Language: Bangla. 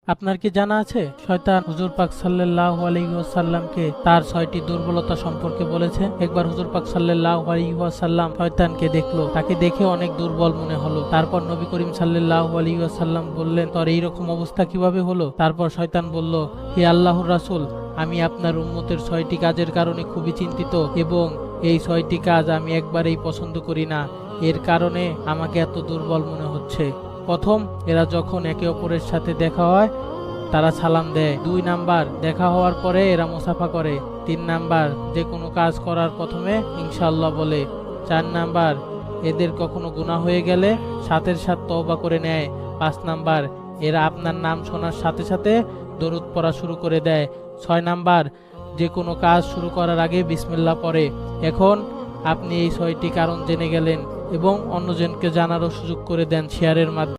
আপনার কি জানা আছে শয়তান হুজুর পাক সাল্লাল্লাহু আলাইহি ওয়াসাল্লামকে তার 6টি দুর্বলতা সম্পর্কে বলেছে। একবার হুজুর পাক সাল্লাল্লাহু আলাইহি ওয়াসাল্লাম শয়তানকে দেখলো, তাকে দেখে অনেক দুর্বল মনে হলো। তারপর নবী করিম সাল্লাল্লাহু আলাইহি ওয়াসাল্লাম বললেন, তোর এইরকম অবস্থা কিভাবে হলো? তারপর শয়তান বলল, হে আল্লাহর রাসূল, আমি আপনার উম্মতের 6টি কাজের কারণে খুবই চিন্তিত এবং এই 6টি কাজ আমি একবারেই পছন্দ করি না, এর কারণে আমাকে এত দুর্বল মনে হচ্ছে। প্রথম, এরা যখন একে অপরের সাথে দেখা হয় তারা সালাম দেয়। 2 নাম্বার, দেখা হওয়ার পরে এরা মুসাফা করে। 3 নাম্বার, যে কোনো কাজ করার প্রথমে ইনশাআল্লাহ বলে। 4 নাম্বার, এদের কখনো গুনাহ হয়ে গেলে সাথের সাথে তওবা করে নেয়। 5 নাম্বার, এরা আপনার নাম শোনার সাথে সাথে দরুদ পড়া শুরু করে দেয়। 6 নাম্বার, যে কোনো কাজ শুরু করার আগে বিসমিল্লাহ পড়ে। এখন আপনি এই 6টি কারণ জেনে গেলেন এবং অন্যজনকে জানারও সুযোগ করে দেন শেয়ারের মাধ্যমে।